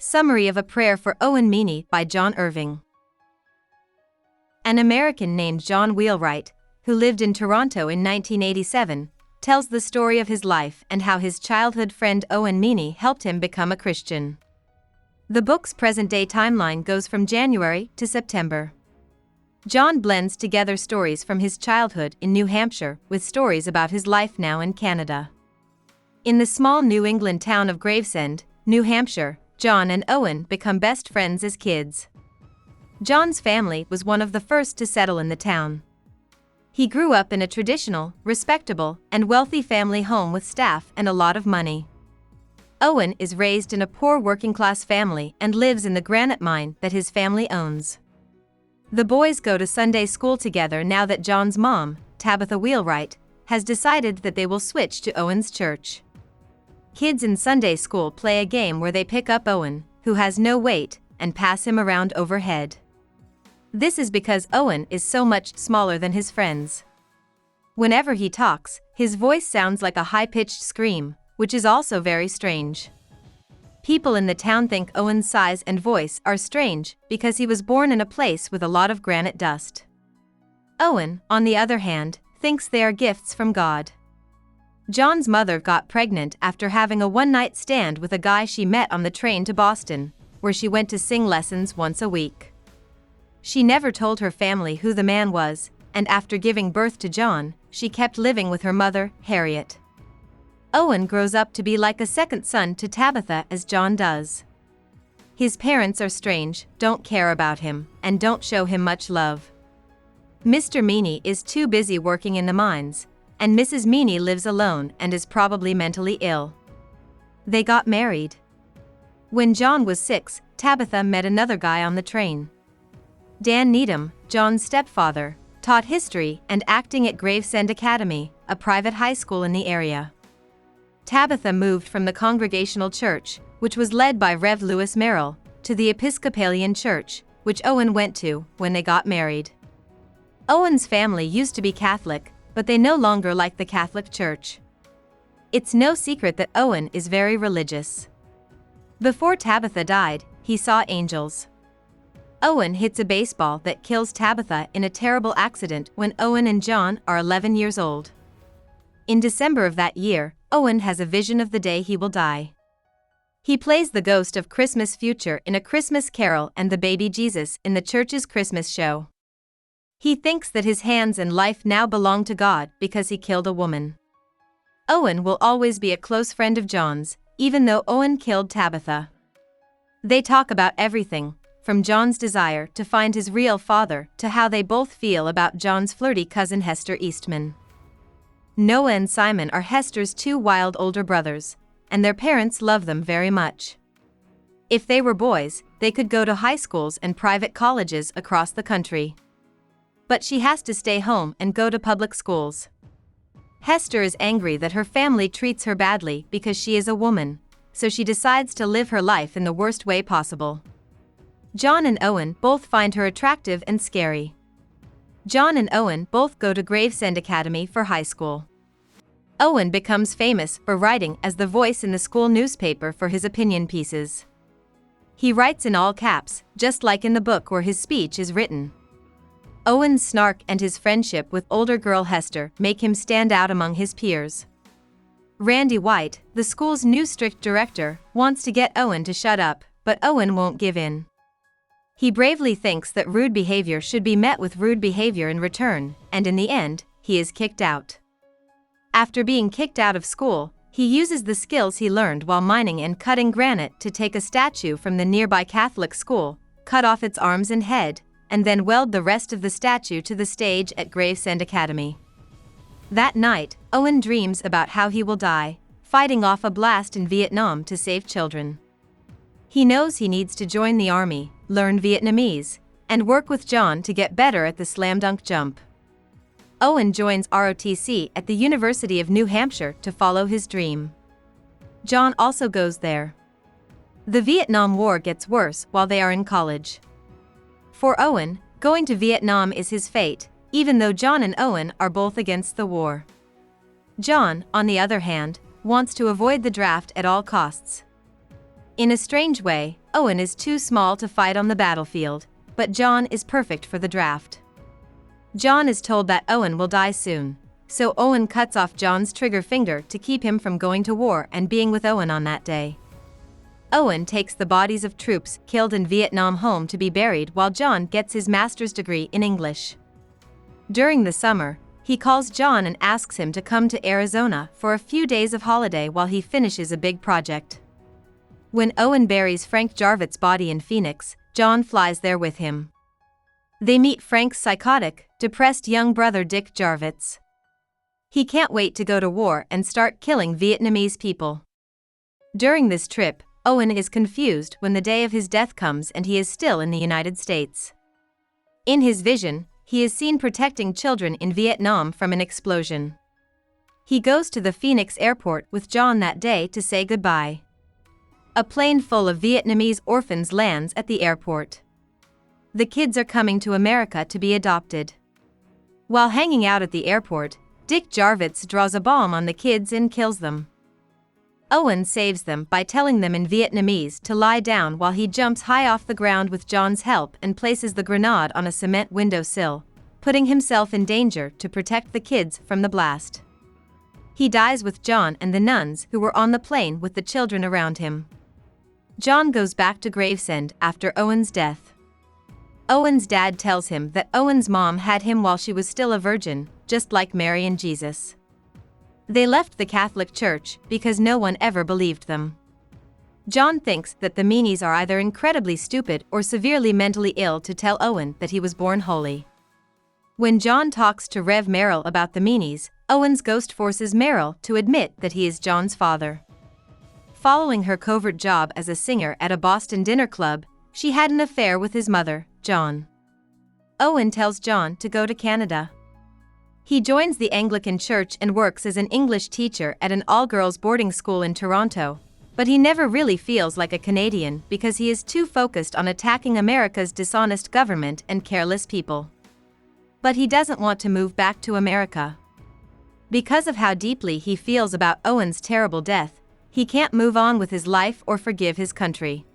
Summary of a Prayer for Owen Meany by John Irving. An American named John Wheelwright, who lived in Toronto in 1987, tells the story of his life and how his childhood friend Owen Meany helped him become a Christian. The book's present-day timeline goes from January to September. John blends together stories from his childhood in New Hampshire with stories about his life now in Canada. In the small New England town of Gravesend, New Hampshire, John and Owen become best friends as kids. John's family was one of the first to settle in the town. He grew up in a traditional, respectable, and wealthy family home with staff and a lot of money. Owen is raised in a poor working-class family and lives in the granite mine that his family owns. The boys go to Sunday school together now that John's mom, Tabitha Wheelwright, has decided that they will switch to Owen's church. Kids in Sunday school play a game where they pick up Owen, who has no weight, and pass him around overhead. This is because Owen is so much smaller than his friends. Whenever he talks, his voice sounds like a high-pitched scream, which is also very strange. People in the town think Owen's size and voice are strange because he was born in a place with a lot of granite dust. Owen, on the other hand, thinks they are gifts from God. John's mother got pregnant after having a one-night stand with a guy she met on the train to Boston, where she went to sing lessons once a week. She never told her family who the man was, and after giving birth to John, she kept living with her mother, Harriet. Owen grows up to be like a second son to Tabitha as John does. His parents are strange, don't care about him, and don't show him much love. Mr. Meany is too busy working in the mines, and Mrs. Meany lives alone and is probably mentally ill. They got married. When John was 6, Tabitha met another guy on the train. Dan Needham, John's stepfather, taught history and acting at Gravesend Academy, a private high school in the area. Tabitha moved from the Congregational Church, which was led by Rev. Lewis Merrill, to the Episcopalian Church, which Owen went to when they got married. Owen's family used to be Catholic, but they no longer like the Catholic Church. It's no secret that Owen is very religious. Before Tabitha died, he saw angels. Owen hits a baseball that kills Tabitha in a terrible accident when Owen and John are 11 years old. In December of that year, Owen has a vision of the day he will die. He plays the ghost of Christmas future in A Christmas Carol and the baby Jesus in the church's Christmas show. He thinks that his hands and life now belong to God because he killed a woman. Owen will always be a close friend of John's, even though Owen killed Tabitha. They talk about everything, from John's desire to find his real father to how they both feel about John's flirty cousin Hester Eastman. Noah and Simon are Hester's two wild older brothers, and their parents love them very much. If they were boys, they could go to high schools and private colleges across the country. But she has to stay home and go to public schools. Hester is angry that her family treats her badly because she is a woman, so she decides to live her life in the worst way possible. John and Owen both find her attractive and scary. John and Owen both go to Gravesend Academy for high school. Owen becomes famous for writing as the voice in the school newspaper for his opinion pieces. He writes in all caps, just like in the book where his speech is written. Owen's snark and his friendship with older girl Hester make him stand out among his peers. Randy White, the school's new strict director, wants to get Owen to shut up, but Owen won't give in. He bravely thinks that rude behavior should be met with rude behavior in return, and in the end, he is kicked out. After being kicked out of school, he uses the skills he learned while mining and cutting granite to take a statue from the nearby Catholic school, cut off its arms and head, and then weld the rest of the statue to the stage at Gravesend Academy. That night, Owen dreams about how he will die, fighting off a blast in Vietnam to save children. He knows he needs to join the army, learn Vietnamese, and work with John to get better at the slam dunk jump. Owen joins ROTC at the University of New Hampshire to follow his dream. John also goes there. The Vietnam War gets worse while they are in college. For Owen, going to Vietnam is his fate, even though John and Owen are both against the war. John, on the other hand, wants to avoid the draft at all costs. In a strange way, Owen is too small to fight on the battlefield, but John is perfect for the draft. John is told that Owen will die soon, so Owen cuts off John's trigger finger to keep him from going to war and being with Owen on that day. Owen takes the bodies of troops killed in Vietnam home to be buried while John gets his master's degree in English. During the summer, he calls John and asks him to come to Arizona for a few days of holiday while he finishes a big project. When Owen buries Frank Jarvitz's body in Phoenix, John flies there with him. They meet Frank's psychotic, depressed young brother Dick Jarvitz. He can't wait to go to war and start killing Vietnamese people. During this trip, Owen is confused when the day of his death comes and he is still in the United States. In his vision, he is seen protecting children in Vietnam from an explosion. He goes to the Phoenix airport with John that day to say goodbye. A plane full of Vietnamese orphans lands at the airport. The kids are coming to America to be adopted. While hanging out at the airport, Dick Jarvitz draws a bomb on the kids and kills them. Owen saves them by telling them in Vietnamese to lie down while he jumps high off the ground with John's help and places the grenade on a cement windowsill, putting himself in danger to protect the kids from the blast. He dies with John and the nuns who were on the plane with the children around him. John goes back to Gravesend after Owen's death. Owen's dad tells him that Owen's mom had him while she was still a virgin, just like Mary and Jesus. They left the Catholic Church because no one ever believed them. John thinks that the Meanys are either incredibly stupid or severely mentally ill to tell Owen that he was born holy. When John talks to Rev Merrill about the Meanys, Owen's ghost forces Merrill to admit that he is John's father. Following her covert job as a singer at a Boston dinner club, she had an affair with his mother, John. Owen tells John to go to Canada. He joins the Anglican Church and works as an English teacher at an all-girls boarding school in Toronto, but he never really feels like a Canadian because he is too focused on attacking America's dishonest government and careless people. But he doesn't want to move back to America. Because of how deeply he feels about Owen's terrible death, he can't move on with his life or forgive his country.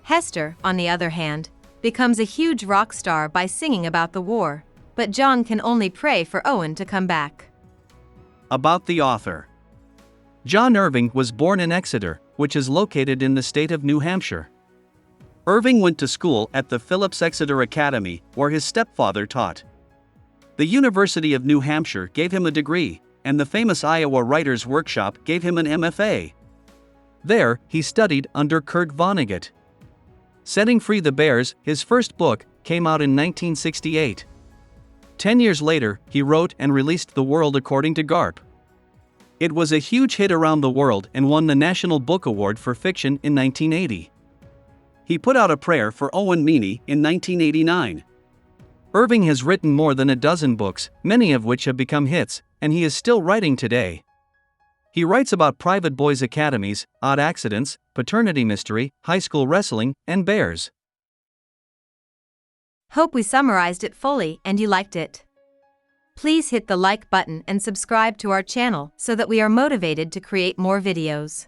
Hester, on the other hand, becomes a huge rock star by singing about the war, but John can only pray for Owen to come back. About the author. John Irving was born in Exeter, which is located in the state of New Hampshire. Irving went to school at the Phillips Exeter Academy, where his stepfather taught. The University of New Hampshire gave him a degree, and the famous Iowa Writers' Workshop gave him an MFA. There, he studied under Kurt Vonnegut. Setting Free the Bears, his first book, came out in 1968. 10 years later, he wrote and released The World According to Garp. It was a huge hit around the world and won the National Book Award for Fiction in 1980. He put out a prayer for Owen Meany in 1989. Irving has written more than a dozen books, many of which have become hits, and he is still writing today. He writes about private boys' academies, odd accidents, paternity mystery, high school wrestling, and bears. Hope we summarized it fully and you liked it. Please hit the like button and subscribe to our channel so that we are motivated to create more videos.